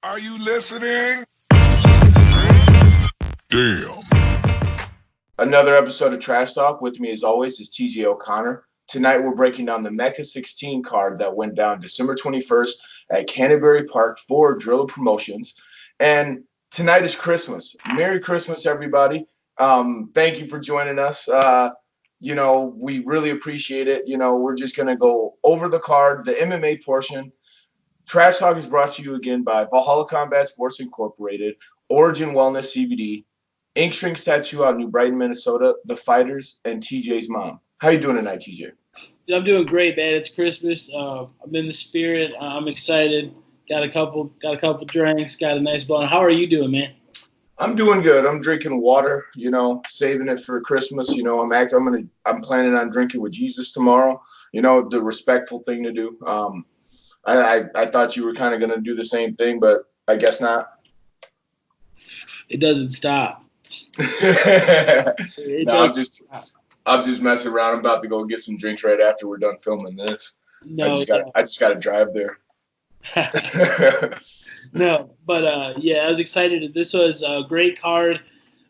Are you listening? Damn. Another episode of Trash Talk. With me, as always, is TJ O'Connor. Tonight, we're breaking down the Mecca 16 card that went down December 21st at Canterbury Park for Driller Promotions. And tonight is Christmas. Merry Christmas, everybody. Thank you for joining us. We really appreciate it. We're just going to go over the card, the MMA portion. Trash Talk is brought to you again by Valhalla Combat Sports Incorporated, Origin Wellness CBD, Ink Strings Tattoo out in New Brighton, Minnesota, The Fighters, and TJ's mom. How you doing tonight, TJ? I'm doing great, man. It's Christmas. I'm in the spirit. I'm excited. Got a couple drinks. Got a nice blunt. How are you doing, man? I'm doing good. I'm drinking water. Saving it for Christmas. I'm planning on drinking with Jesus tomorrow. The respectful thing to do. I thought you were kind of going to do the same thing, but I guess not. It doesn't stop. I'm just messing around. I'm about to go get some drinks right after we're done filming this. I just got to drive there. No, but I was excited. This was a great card.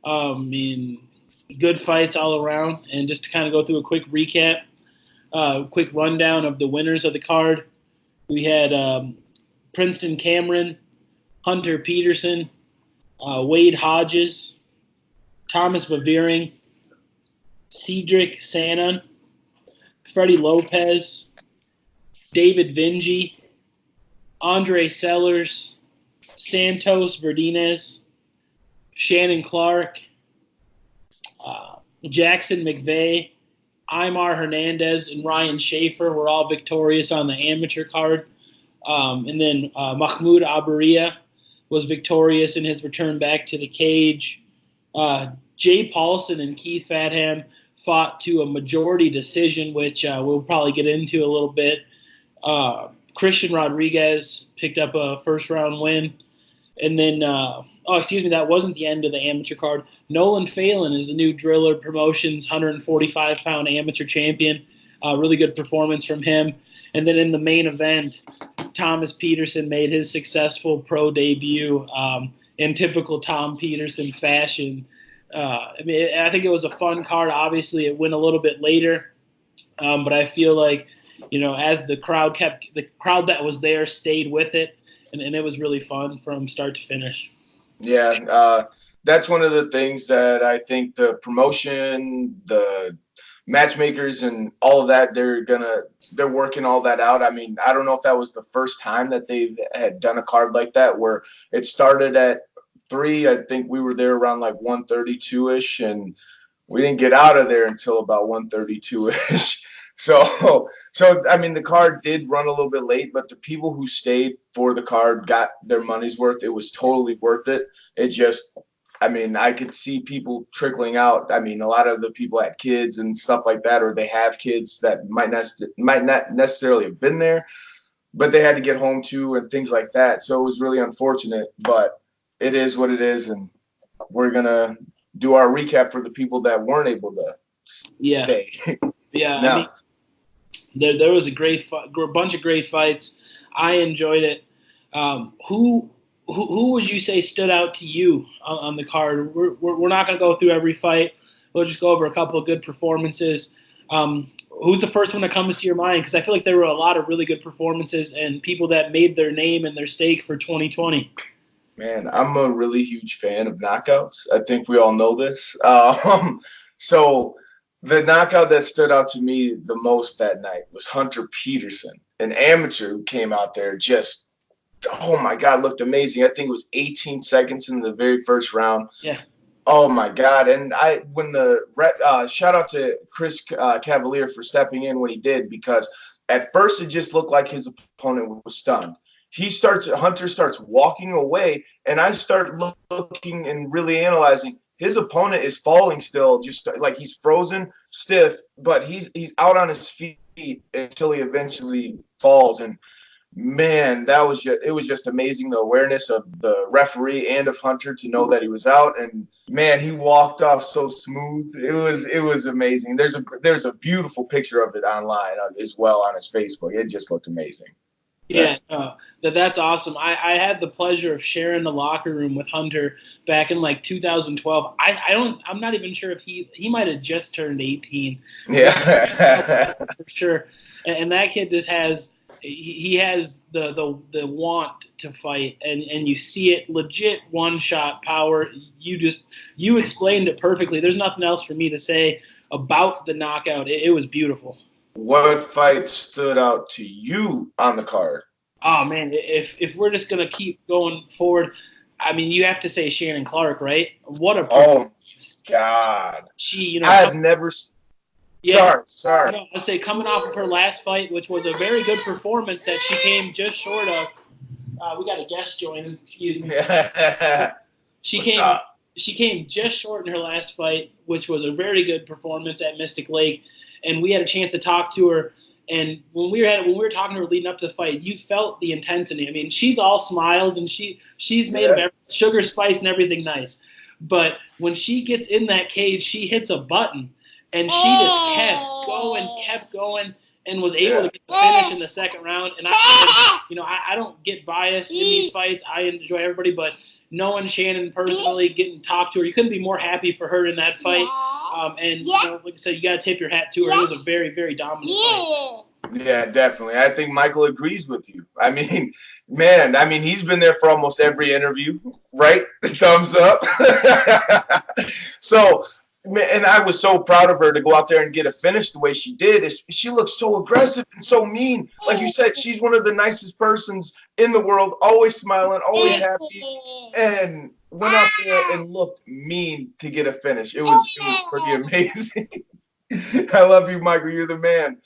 Good fights all around. And just to kind of go through a quick recap, quick rundown of the winners of the card. We had Princeton Cameron, Hunter Peterson, Wade Hodges, Thomas Bavering, Cedric Sanon, Freddie Lopez, David Vinci, Andre Sellers, Santos Verdinez, Shannon Clark, Jackson McVeigh, Aymar Hernandez, and Ryan Schaefer were all victorious on the amateur card. And then Mahmoud Abaria was victorious in his return back to the cage. Jay Paulson and Keith Fatham fought to a majority decision, which we'll probably get into a little bit. Christian Rodriguez picked up a first-round win. And then, that wasn't the end of the amateur card. Nolan Phelan is the new Driller Promotions 145-pound amateur champion. Really good performance from him. And then in the main event, Thomas Peterson made his successful pro debut in typical Tom Peterson fashion. I think it was a fun card. Obviously, it went a little bit later, but I feel like, as the crowd that was there stayed with it, and it was really fun from start to finish. Yeah, that's one of the things that I think the promotion, the matchmakers, and all of that, they're working all that out. I mean, I don't know if that was the first time that they had done a card like that where it started at 3. I think we were there around like 1:32ish, and we didn't get out of there until about 1:32ish. So I mean, the card did run a little bit late, but the people who stayed for the card got their money's worth. It was totally worth it. I could see people trickling out. I mean, a lot of the people had kids and stuff like that, or they have kids that might not necessarily have been there, but they had to get home too and things like that. So it was really unfortunate, but it is what it is, and we're gonna do our recap for the people that weren't able to stay. Yeah. Now, there was a bunch of great fights. I enjoyed it. Who would you say stood out to you on the card? We're not going to go through every fight. We'll just go over a couple of good performances. Who's the first one that comes to your mind? Because I feel like there were a lot of really good performances and people that made their name and their stake for 2020. Man, I'm a really huge fan of knockouts. I think we all know this. So the knockout that stood out to me the most that night was Hunter Peterson, an amateur who came out there just, oh my God, looked amazing. I think it was 18 seconds in the very first round. Yeah. Oh my God. And shout out to Chris Cavalier for stepping in when he did, because at first it just looked like his opponent was stunned. Hunter starts walking away, and I start looking and really analyzing. His opponent is falling still, just like he's frozen stiff, but he's out on his feet until he eventually falls. And man, it was just amazing, the awareness of the referee and of Hunter to know that he was out. And man, he walked off so smooth. It was amazing. There's a beautiful picture of it online as well on his Facebook. It just looked amazing. Yeah, that's awesome. I had the pleasure of sharing the locker room with Hunter back in like 2012. I'm not even sure if he might have just turned 18. Yeah. For sure. And that kid just has he has the want to fight, and you see it legit one shot power. You explained it perfectly. There's nothing else for me to say about the knockout. It was beautiful. What fight stood out to you on the card? Oh man, if we're just gonna keep going forward, I mean, you have to say Shannon Clark, right? What a Oh performance. God. She, you know, I had never. yeah, Sorry. no, let's say coming off of her last fight, which was a very good performance that she came just short of. We got a guest joining. Excuse me. She What's came up? she came just short in her last fight, which was a very good performance at Mystic Lake, and we had a chance to talk to her. And when we were talking to her leading up to the fight, you felt the intensity. I mean, she's all smiles and she's made of sugar, spice, and everything nice. But when she gets in that cage, she hits a button, and she just kept going, and was able to get the finish in the second round. And I don't get biased in these fights. I enjoy everybody, but knowing Shannon personally, getting talked to her, you couldn't be more happy for her in that fight. Like I said, you got to tip your hat to her. It was a very, very dominant fight. Yeah, definitely. I think Michael agrees with you. I mean, man, he's been there for almost every interview, right? Thumbs up. So, man, and I was so proud of her to go out there and get a finish the way she did. She looks so aggressive and so mean. Like you said, she's one of the nicest persons in the world, always smiling, always happy, and went out there and looked mean to get a finish. It was pretty amazing. I love you, Michael. You're the man.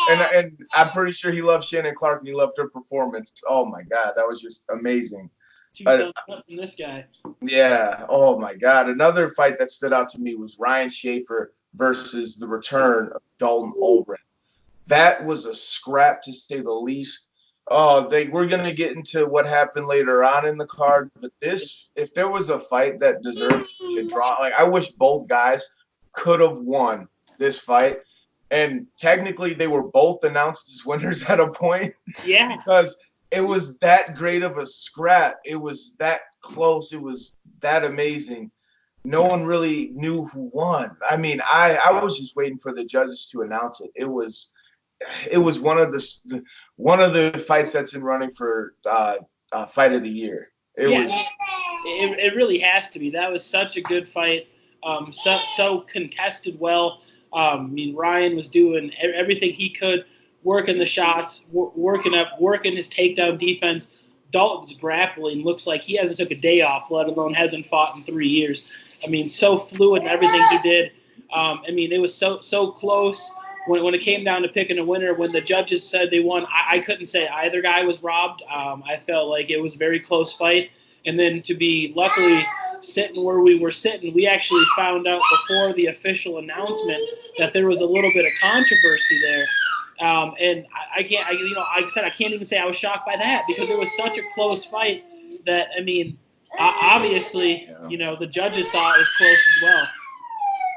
And I'm pretty sure he loved Shannon Clark and he loved her performance. Oh my God, that was just amazing. Two thumbs up from this guy. Yeah. Oh my God. Another fight that stood out to me was Ryan Schaefer versus the return of Dalton Ulbrich. That was a scrap to say the least. Oh, we're gonna get into what happened later on in the card, but if there was a fight that deserved to be a draw, like I wish both guys could have won this fight. And technically, they were both announced as winners at a point. Yeah. Because it was that great of a scrap. It was that close. It was that amazing. No one really knew who won. I mean, I was just waiting for the judges to announce it. It was one of the fights that's in running for fight of the year. It really has to be. That was such a good fight. So contested well. I mean, Ryan was doing everything he could, working the shots, working his takedown defense. Dalton's grappling looks like he hasn't took a day off, let alone hasn't fought in 3 years. I mean, so fluid in everything he did. I mean, it was so close. When it came down to picking a winner, when the judges said they won, I couldn't say either guy was robbed. I felt like it was a very close fight. And then to be luckily sitting where we were sitting, we actually found out before the official announcement that there was a little bit of controversy there. And I can't, like I said, I can't even say I was shocked by that because it was such a close fight that, I mean, obviously, the judges saw it as close as well.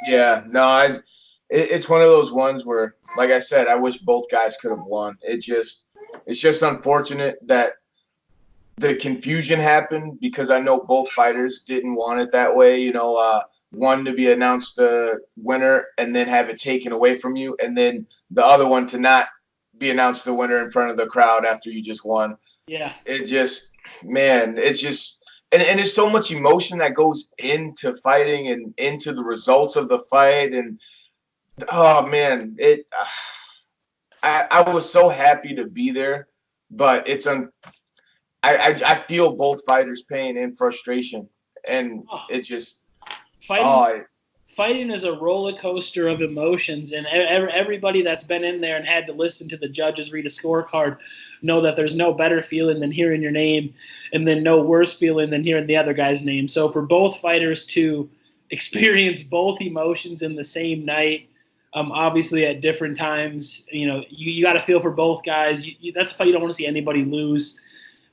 Yeah, no, it's one of those ones where, like I said, I wish both guys could have won. It's just unfortunate that the confusion happened because I know both fighters didn't want it that way. One to be announced the winner and then have it taken away from you, and then the other one to not be announced the winner in front of the crowd after you just won. Yeah. It just, man, it's just. And it's so much emotion that goes into fighting and into the results of the fight. And oh man, I was so happy to be there, but I feel both fighters' pain and frustration, and it just fighting is a roller coaster of emotions, and everybody that's been in there and had to listen to the judges read a scorecard know that there's no better feeling than hearing your name, and then no worse feeling than hearing the other guy's name. So for both fighters to experience both emotions in the same night, obviously at different times, you got to feel for both guys. That's a fight you don't want to see anybody lose.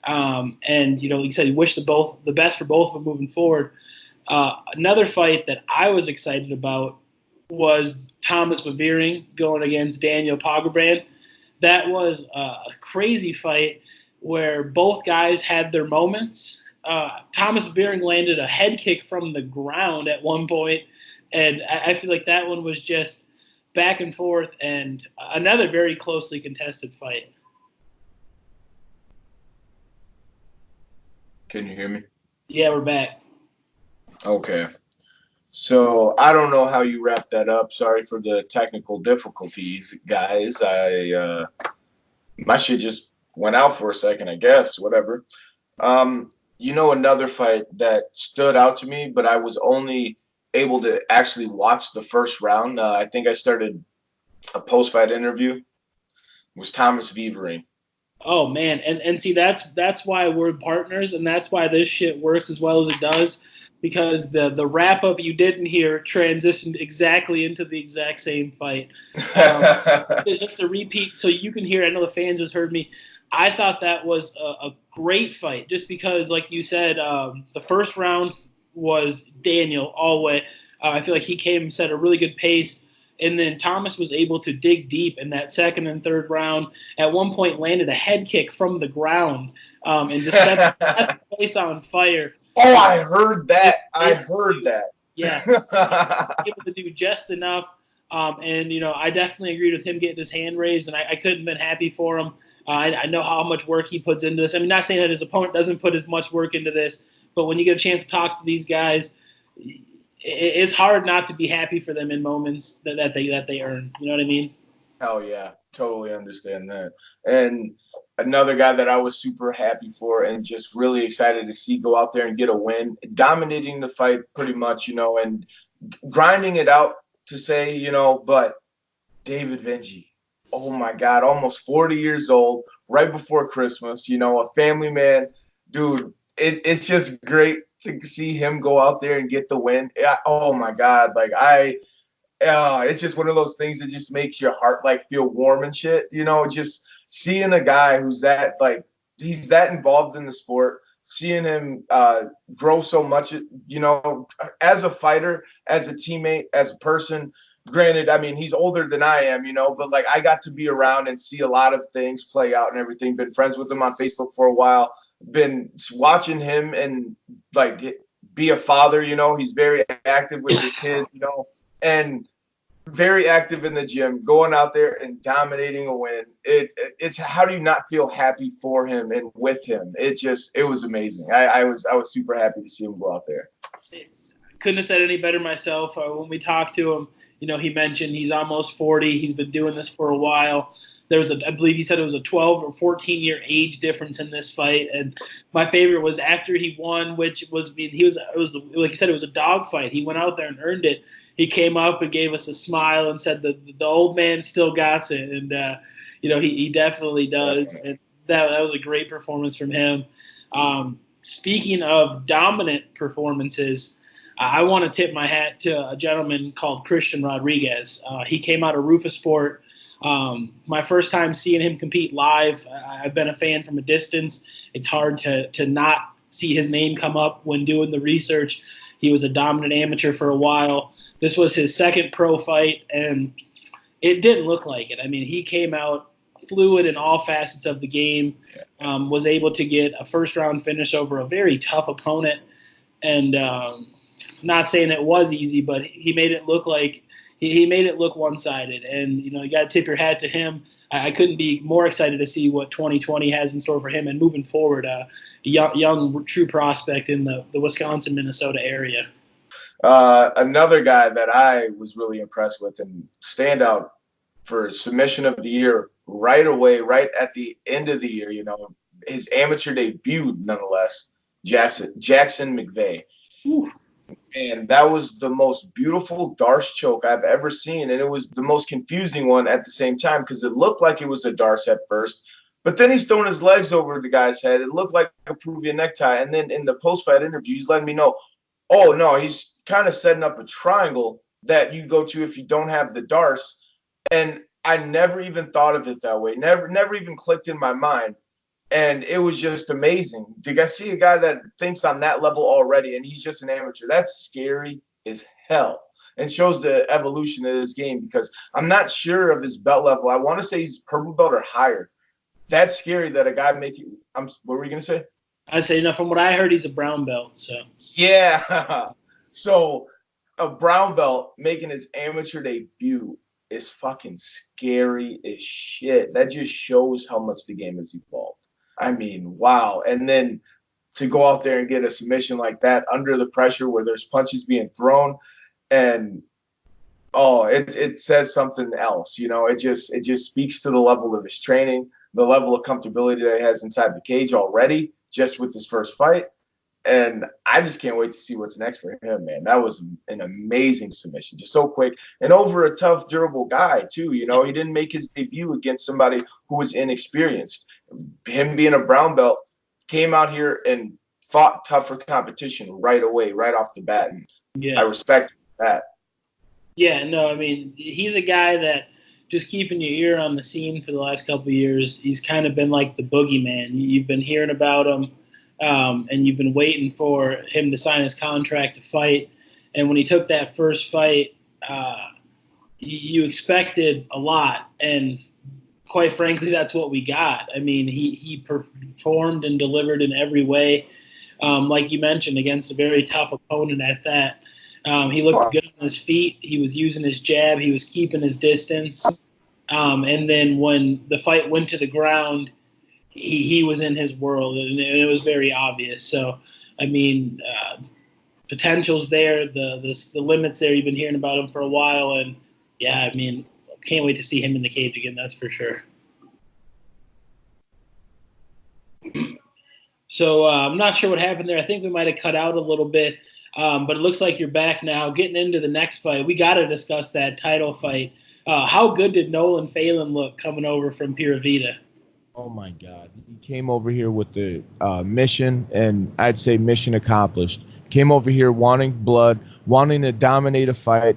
And like you said, you wish the best for both of them moving forward. Another fight that I was excited about was Thomas Bavering going against Daniel Poggebrand. That was a crazy fight where both guys had their moments. Thomas Beering landed a head kick from the ground at one point, and I feel like that one was just back and forth, and another very closely contested fight. Can you hear me? Yeah, we're back. Okay. So I don't know how you wrap that up. Sorry for the technical difficulties, guys. My shit just went out for a second, I guess. Whatever. Another fight that stood out to me, but I was only able to actually watch the first round. I think I started a post-fight interview. Was Thomas Vivering. Oh man, and see that's why we're partners, and that's why this shit works as well as it does, because the wrap up you didn't hear transitioned exactly into the exact same fight. Just to repeat, so you can hear. I know the fans just heard me. I thought that was a great fight, just because, like you said, the first round was Daniel all the way. I feel like he came and set a really good pace. And then Thomas was able to dig deep in that second and third round. At one point, landed a head kick from the ground and just set the place on fire. Oh, I heard that. I heard that. Yeah, able to do just enough. And I definitely agreed with him getting his hand raised, and I couldn't have been happy for him. I know how much work he puts into this. I mean, not saying that his opponent doesn't put as much work into this, but when you get a chance to talk to these guys, it's hard not to be happy for them in moments that they earn. You know what I mean? Hell yeah, totally understand that. And another guy that I was super happy for and just really excited to see go out there and get a win, dominating the fight pretty much, and grinding it out to say, but David Vinci, oh my God, almost 40 years old, right before Christmas, a family man, dude. It's just great to see him go out there and get the win. Oh my God, it's just one of those things that just makes your heart feel warm and shit. Just seeing a guy who's he's that involved in the sport, seeing him grow so much, as a fighter, as a teammate, as a person. Granted, I mean, he's older than I am, but I got to be around and see a lot of things play out and everything. Been friends with him on Facebook for a while. Been watching him and be a father. He's very active with his kids. And very active in the gym, going out there and dominating a win. It's how do you not feel happy for him and with him? It was amazing. I was super happy to see him go out there. Couldn't have said any better myself. When we talked to him, he mentioned he's almost 40. He's been doing this for a while. I believe he said it was a 12 or 14 year age difference in this fight. And my favorite was after he won, which was, it was like you said, it was a dog fight. He went out there and earned it. He came up and gave us a smile and said the old man still got it. And, he definitely does. Definitely. And that was a great performance from him. Speaking of dominant performances, I want to tip my hat to a gentleman called Christian Rodriguez. He came out of Rufasport. My first time seeing him compete live, I've been a fan from a distance. It's hard to not see his name come up when doing the research. He was a dominant amateur for a while. This was his second pro fight, and it didn't look like it. I mean, he came out fluid in all facets of the game, was able to get a first-round finish over a very tough opponent, and not saying it was easy, but he made it look like he made it look one-sided. And, you got to tip your hat to him. I couldn't be more excited to see what 2020 has in store for him and moving forward, a young true prospect in the Wisconsin-Minnesota area. Another guy that I was really impressed with and standout for submission of the year right away, right at the end of the year, his amateur debut, nonetheless, Jackson McVeigh. Ooh. And that was the most beautiful Darce choke I've ever seen. And it was the most confusing one at the same time because it looked like it was a Darce at first. But then he's throwing his legs over the guy's head. It looked like a Peruvian necktie. And then in the post-fight interview, he's letting me know, oh, no, he's kind of setting up a triangle that you go to if you don't have the Darce. And I never even thought of it that way. Never even clicked in my mind. And it was just amazing. Did I see a guy that thinks on that level already and he's just an amateur? That's scary as hell. and shows the evolution of his game, because I'm not sure of his belt level. I want to say he's purple belt or higher. That's scary that a guy making. What were you gonna say? I say, no, from what I heard, he's a brown belt. So Yeah. So a brown belt making his amateur debut is fucking scary as shit. That just shows how much the game has evolved. I mean, wow. And then to go out there and get a submission like that under the pressure where there's punches being thrown, and it says something else. It just speaks to the level of his training, the level of comfortability that he has inside the cage already, just with his first fight. And I just can't wait to see what's next for him, man. That was an amazing submission, just so quick and over a tough, durable guy too. He didn't make his debut against somebody who was inexperienced. Him being a brown belt, came out here and fought tougher competition right away, right off the bat, and I respect that. Yeah, no, I mean, he's a guy that, just keeping your ear on the scene for the last couple of years, he's kind of been like the boogeyman. You've been hearing about him, and you've been waiting for him to sign his contract to fight. And when he took that first fight, you expected a lot, and quite frankly, that's what we got. I mean, he performed and delivered in every way, like you mentioned, against a very tough opponent at that. He looked good on his feet. He was using his jab. He was keeping his distance. And then when the fight went to the ground, he was in his world, and it was very obvious. So, I mean, potential's there. The limits there. You've been hearing about him for a while, and yeah, I mean, can't wait to see him in the cage again. That's for sure. So I'm not sure what happened there. I think we might have cut out a little bit. But it looks like you're back now. Getting into the next fight, we got to discuss that title fight. How good did Nolan Phelan look coming over from Pura Vida? Oh, my God. He came over here with the mission, and I'd say mission accomplished. Came over here wanting blood, wanting to dominate a fight.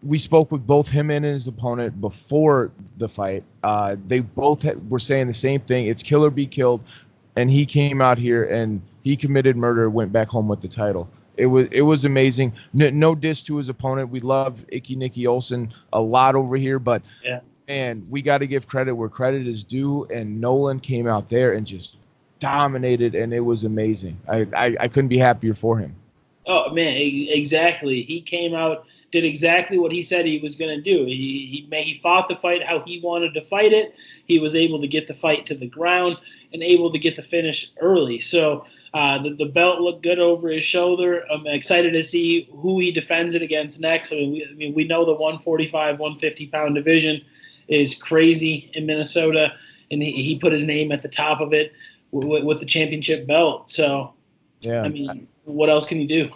We spoke with both him and his opponent before the fight. They both were saying the same thing. It's kill or be killed. And he came out here and he committed murder, went back home with the title. It was amazing. No diss to his opponent. We love Icky Nicky Olsen a lot over here, but man, we got to give credit where credit is due. And Nolan came out there and just dominated, and it was amazing. I couldn't be happier for him. Oh man, exactly. He came out, did exactly what he said he was going to do. He fought the fight how he wanted to fight it. He was able to get the fight to the ground and able to get the finish early. So the belt looked good over his shoulder. I'm excited to see who he defends it against next. I mean, we know the 145, 150 pound division is crazy in Minnesota, and he put his name at the top of it with the championship belt. So, yeah, I mean, what else can you do?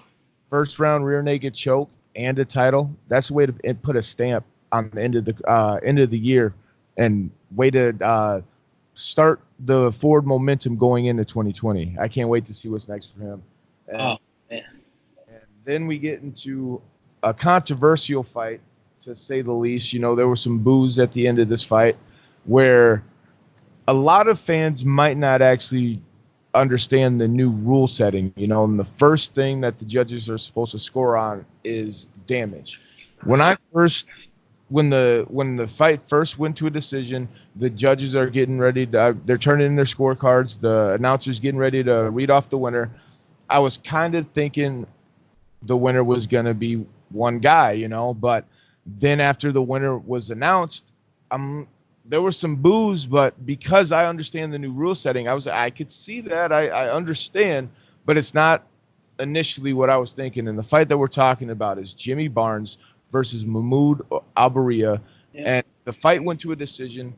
First round rear naked choke and a title. That's the way to put a stamp on the end of the year, and way to start the forward momentum going into 2020. I can't wait to see what's next for him. Man. And then we get into a controversial fight, to say the least. There were some boos at the end of this fight where a lot of fans might not actually understand the new rule setting, and the first thing that the judges are supposed to score on is damage. When the fight first went to a decision, the judges are getting ready to, they're turning in their scorecards, the announcer's getting ready to read off the winner. I was kind of thinking the winner was going to be one guy, but then after the winner was announced, there were some boos, but because I understand the new rule setting, I could see that. I understand, but it's not initially what I was thinking. And the fight that we're talking about is Jimmy Barnes versus Mahmoud Abaria. Yeah. And the fight went to a decision.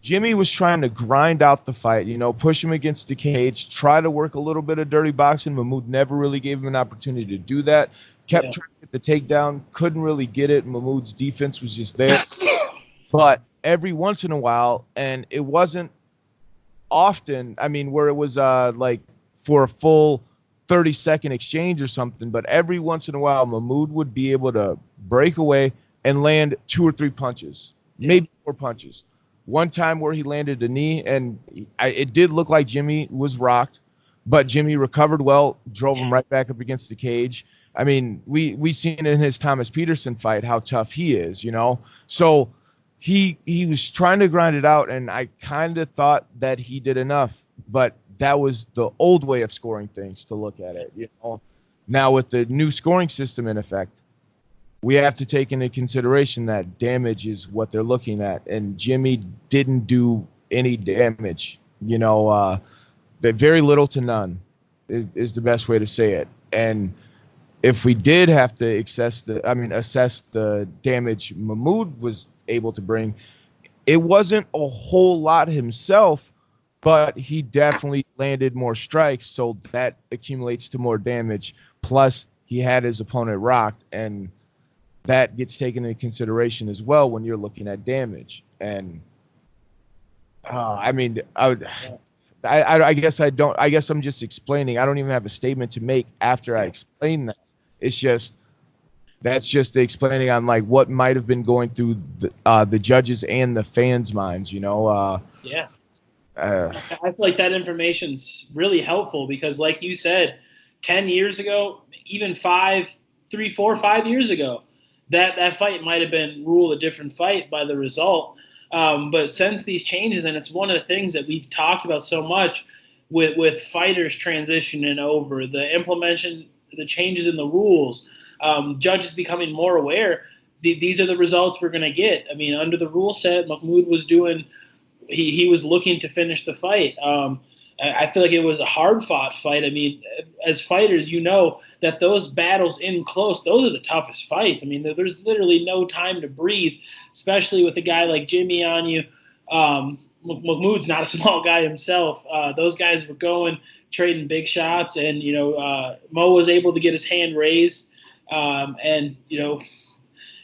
Jimmy was trying to grind out the fight, push him against the cage, try to work a little bit of dirty boxing. Mahmoud never really gave him an opportunity to do that. Kept trying to get the takedown, couldn't really get it. Mahmoud's defense was just there. But every once in a while, and it wasn't often, where it was like for a full 30-second exchange or something, but every once in a while, Mahmoud would be able to break away and land 2 or 3 punches, maybe 4 punches. One time where he landed a knee, and it did look like Jimmy was rocked, but Jimmy recovered well, drove him right back up against the cage. I mean, we seen in his Thomas Peterson fight how tough he is, you know. So he was trying to grind it out, and I kind of thought that he did enough, but that was the old way of scoring things to look at it, you know. Now with the new scoring system in effect, we have to take into consideration that damage is what they're looking at, and Jimmy didn't do any damage, you know, but very little to none is the best way to say it. And if we did have to assess the damage Mahmoud was able to bring, it wasn't a whole lot himself, but he definitely landed more strikes, so that accumulates to more damage. Plus, he had his opponent rocked, and that gets taken into consideration as well when you're looking at damage. And I mean, I guess I don't. I guess I'm just explaining. I don't even have a statement to make after I explain that. It's just that's just the explaining on like what might have been going through the judges and the fans' minds. You know. Yeah. I feel like that information's really helpful because, like you said, 10 years ago, even 5 years ago, that fight might have been ruled a different fight by the result. But since these changes, and it's one of the things that we've talked about so much with fighters transitioning over, the implementation, the changes in the rules, judges becoming more aware, these are the results we're going to get. I mean, under the rule set, Mahmoud was doing – he was looking to finish the fight. I feel like it was a hard-fought fight. I mean, as fighters, you know that those battles in close, those are the toughest fights. I mean, there's literally no time to breathe, especially with a guy like Jimmy on you. Mahmoud's not a small guy himself. Those guys were going, trading big shots, and, you know, Mo was able to get his hand raised. And, you know,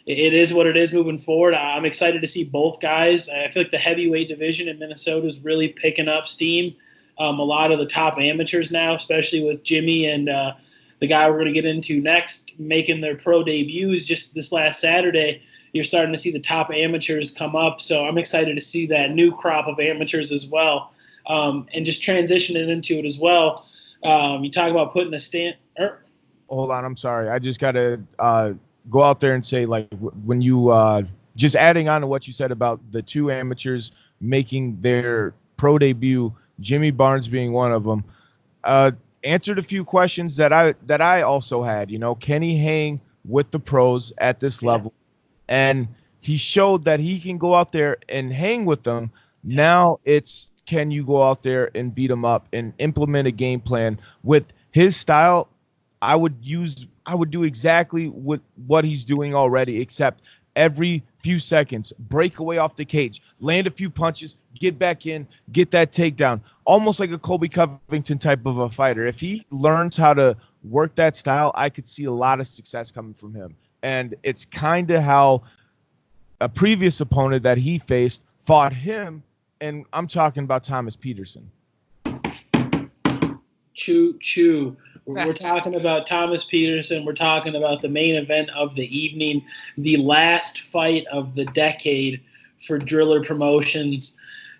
it is what it is moving forward. I'm excited to see both guys. I feel like the heavyweight division in Minnesota is really picking up steam. A lot of the top amateurs now, especially with Jimmy and the guy we're going to get into next, making their pro debuts just this last Saturday. You're starting to see the top amateurs come up. So I'm excited to see that new crop of amateurs as well, and just transitioning into it as well. You talk about putting a stand. Hold on, I'm sorry. I just got to go out there and say, like, when you just adding on to what you said about the two amateurs making their pro debut, Jimmy Barnes being one of them, answered a few questions that I also had. You know, can he hang with the pros at this level? And he showed that he can go out there and hang with them. Now it's, can you go out there and beat them up and implement a game plan with his style? I would do exactly what he's doing already, except every few seconds, break away off the cage, land a few punches, get back in, get that takedown, almost like a Colby Covington type of a fighter. If he learns how to work that style, I could see a lot of success coming from him. And it's kind of how a previous opponent that he faced fought him, and I'm talking about Thomas Peterson. Choo. We're talking about Thomas Peterson. We're talking about the main event of the evening, the last fight of the decade for Driller Promotions.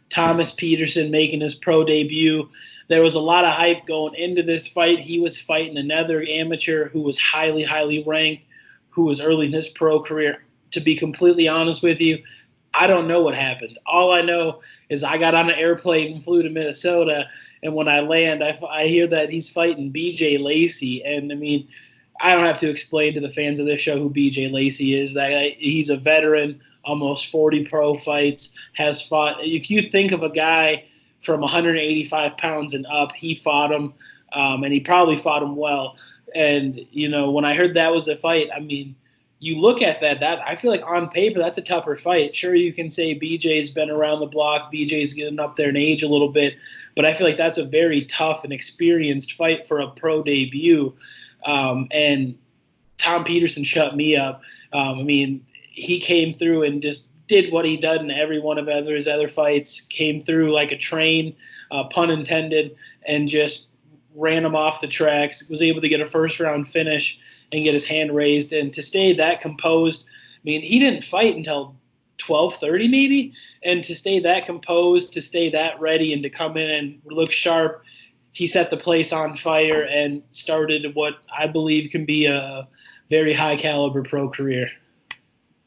Thomas Peterson making his pro debut. There was a lot of hype going into this fight. He was fighting another amateur who was highly, highly ranked, who was early in his pro career. To be completely honest with you, I don't know what happened. All I know is I got on an airplane and flew to Minnesota, and when I land, I hear that he's fighting BJ Lacey. And, I mean, I don't have to explain to the fans of this show who BJ Lacey is. That he's a veteran, almost 40 pro fights, has fought. If you think of a guy from 185 pounds and up, he fought him, and he probably fought him well. And, you know, when I heard that was a fight, I mean, you look at that I feel like on paper that's a tougher fight. Sure, you can say BJ's been around the block, BJ's getting up there in age a little bit, but I feel like that's a very tough and experienced fight for a pro debut. And Tom Peterson shut me up. I mean, he came through and just did what he done in every one of his other fights, came through like a train, pun intended, and just ran him off the tracks, was able to get a first-round finish and get his hand raised. And to stay that composed, I mean, he didn't fight until 12:30 maybe, and to stay that composed, to stay that ready, and to come in and look sharp, he set the place on fire and started what I believe can be a very high caliber pro career.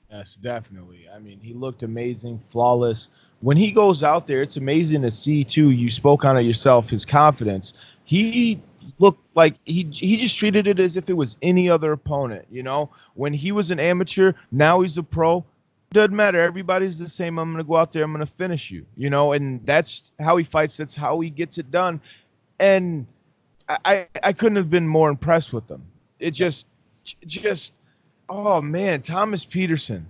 Yes, definitely. I mean, he looked amazing, flawless. When he goes out there, it's amazing to see too. You spoke on it yourself, his confidence. He looked like he just treated it as if it was any other opponent. You know, when he was an amateur, now he's a pro. Doesn't matter. Everybody's the same. I'm going to go out there. I'm going to finish you. You know, and that's how he fights. That's how he gets it done. And I couldn't have been more impressed with him. It just oh man, Thomas Peterson.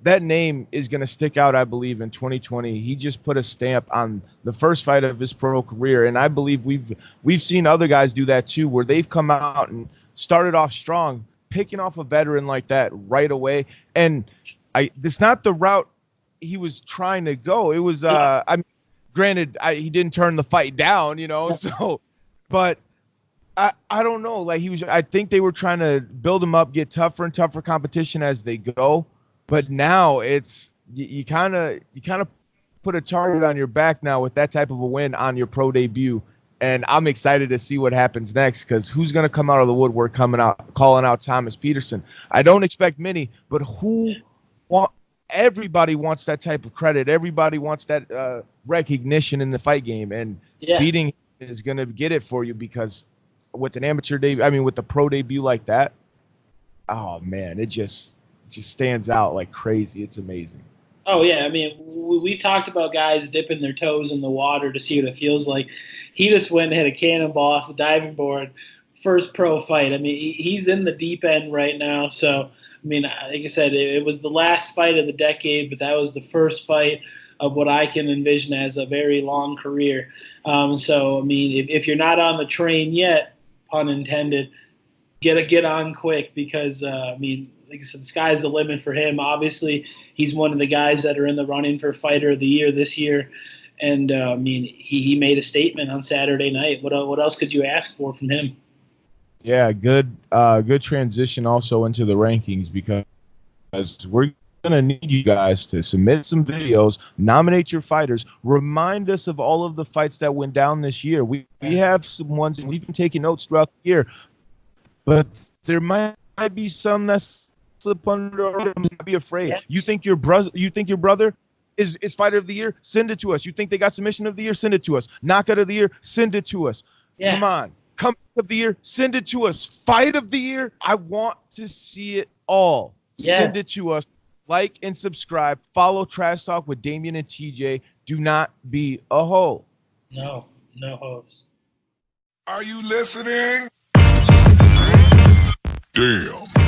That name is going to stick out, I believe, in 2020. He just put a stamp on the first fight of his pro career, and I believe we've seen other guys do that too, where they've come out and started off strong, picking off a veteran like that right away. And it's not the route he was trying to go. It was I mean, granted, he didn't turn the fight down, you know. So, but I don't know. Like I think they were trying to build him up, get tougher and tougher competition as they go. But now it's you kind of put a target on your back now with that type of a win on your pro debut. And I'm excited to see what happens next, because who's going to come out of the woodwork calling out Thomas Peterson? I don't expect many, but everybody wants that type of credit. Everybody wants that recognition in the fight game, and beating is going to get it for you, because with an amateur debut, I mean, with the pro debut like that, oh man, it just stands out like crazy. It's amazing. Oh, yeah. I mean, we've talked about guys dipping their toes in the water to see what it feels like. He just went and hit a cannonball off the diving board. First pro fight. I mean, he's in the deep end right now. So, I mean, like I said, it was the last fight of the decade, but that was the first fight of what I can envision as a very long career. So, I mean, if you're not on the train yet, pun intended, get on quick, because, I mean, like I said, the sky's the limit for him. Obviously, he's one of the guys that are in the running for Fighter of the Year this year. And, I mean, he made a statement on Saturday night. What else could you ask for from him? Yeah, good transition also into the rankings, because we're going to need you guys to submit some videos, nominate your fighters, remind us of all of the fights that went down this year. We have some ones, and we've been taking notes throughout the year, but there might be some that's slip under. Don't be afraid. Yes. You think your brother is Fighter of the Year? Send it to us. You think they got Submission of the Year? Send it to us. Knockout of the Year? Send it to us. Yeah. Come on. Comeback of the Year? Send it to us. Fight of the Year? I want to see it all. Yes. Send it to us. Like and subscribe. Follow Trash Talk with Damian and TJ. Do not be a hoe. No hoes. Are you listening? Damn.